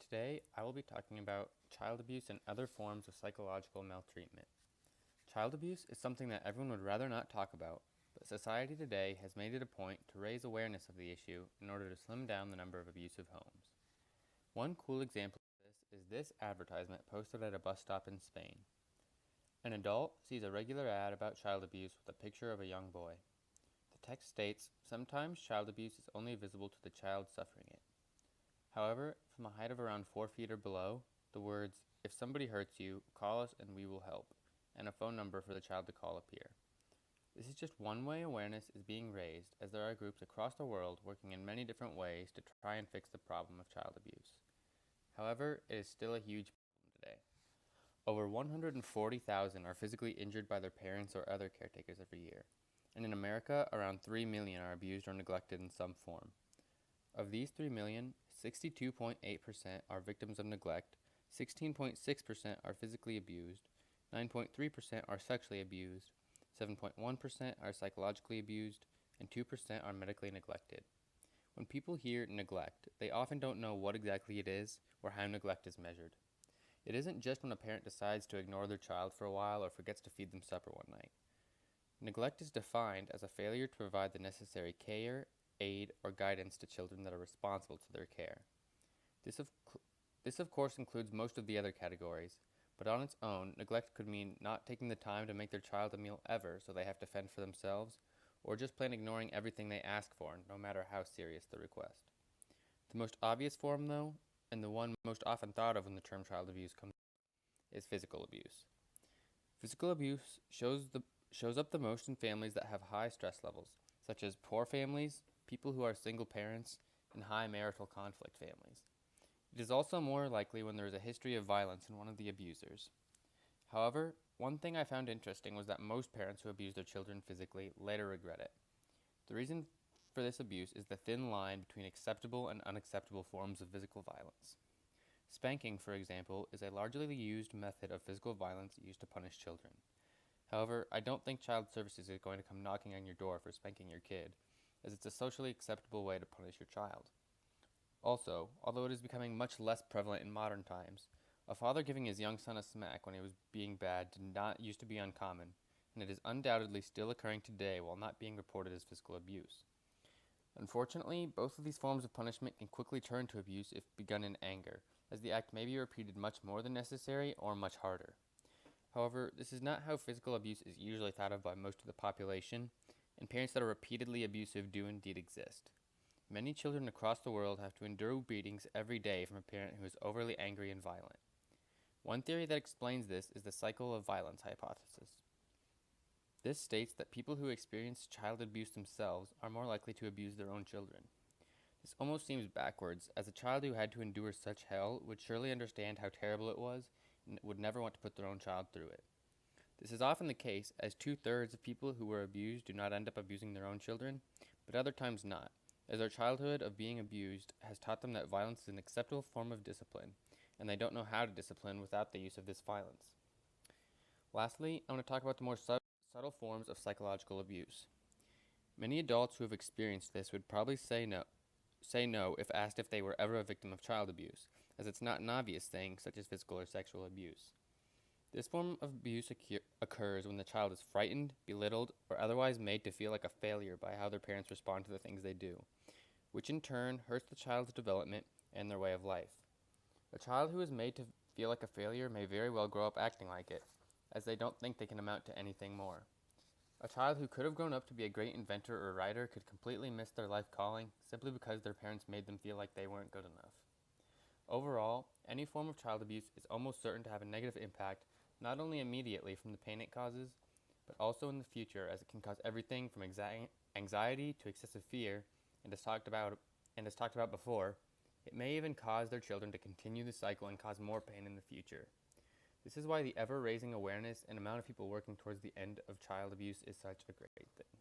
Today, I will be talking about child abuse and other forms of psychological maltreatment. Child abuse is something that everyone would rather not talk about, but society today has made it a point to raise awareness of the issue in order to slim down the number of abusive homes. One cool example of this is this advertisement posted at a bus stop in Spain. An adult sees a regular ad about child abuse with a picture of a young boy. The text states, "Sometimes child abuse is only visible to the child suffering it." However, from a height of around 4 feet or below, the words, "If somebody hurts you, call us and we will help," and a phone number for the child to call appear. This is just one way awareness is being raised, as there are groups across the world working in many different ways to try and fix the problem of child abuse. However, it is still a huge problem today. Over 140,000 are physically injured by their parents or other caretakers every year, and in America, around 3 million are abused or neglected in some form. Of these 3 million, 62.8% are victims of neglect, 16.6% are physically abused, 9.3% are sexually abused, 7.1% are psychologically abused, and 2% are medically neglected. When people hear neglect, they often don't know what exactly it is or how neglect is measured. It isn't just when a parent decides to ignore their child for a while or forgets to feed them supper one night. Neglect is defined as a failure to provide the necessary care, aid, or guidance to children that are responsible to their care. This of course includes most of the other categories, but on its own, neglect could mean not taking the time to make their child a meal ever so they have to fend for themselves, or just plain ignoring everything they ask for, no matter how serious the request. The most obvious form, though, and the one most often thought of when the term child abuse comes up, is physical abuse. Physical abuse shows up the most in families that have high stress levels, such as poor families, people who are single parents, and high marital conflict families. It is also more likely when there is a history of violence in one of the abusers. However, one thing I found interesting was that most parents who abuse their children physically later regret it. The reason for this abuse is the thin line between acceptable and unacceptable forms of physical violence. Spanking, for example, is a largely used method of physical violence used to punish children. However, I don't think Child Services is going to come knocking on your door for spanking your kid, as it's a socially acceptable way to punish your child. Also, although it is becoming much less prevalent in modern times, a father giving his young son a smack when he was being bad did not used to be uncommon, and it is undoubtedly still occurring today while not being reported as physical abuse. Unfortunately, both of these forms of punishment can quickly turn to abuse if begun in anger, as the act may be repeated much more than necessary or much harder. However, this is not how physical abuse is usually thought of by most of the population, and parents that are repeatedly abusive do indeed exist. Many children across the world have to endure beatings every day from a parent who is overly angry and violent. One theory that explains this is the cycle of violence hypothesis. This states that people who experience child abuse themselves are more likely to abuse their own children. This almost seems backwards, as a child who had to endure such hell would surely understand how terrible it was and would never want to put their own child through it. This is often the case, as 2/3 of people who were abused do not end up abusing their own children, but other times not, as their childhood of being abused has taught them that violence is an acceptable form of discipline, and they don't know how to discipline without the use of this violence. Lastly, I want to talk about the more subtle forms of psychological abuse. Many adults who have experienced this would probably say no if asked if they were ever a victim of child abuse, as it's not an obvious thing such as physical or sexual abuse. This form of abuse occurs when the child is frightened, belittled, or otherwise made to feel like a failure by how their parents respond to the things they do, which in turn hurts the child's development and their way of life. A child who is made to feel like a failure may very well grow up acting like it, as they don't think they can amount to anything more. A child who could have grown up to be a great inventor or writer could completely miss their life calling simply because their parents made them feel like they weren't good enough. Overall, any form of child abuse is almost certain to have a negative impact, not only immediately from the pain it causes, but also in the future, as it can cause everything from anxiety to excessive fear, and as talked about before, it may even cause their children to continue the cycle and cause more pain in the future. This is why the ever-raising awareness and amount of people working towards the end of child abuse is such a great thing.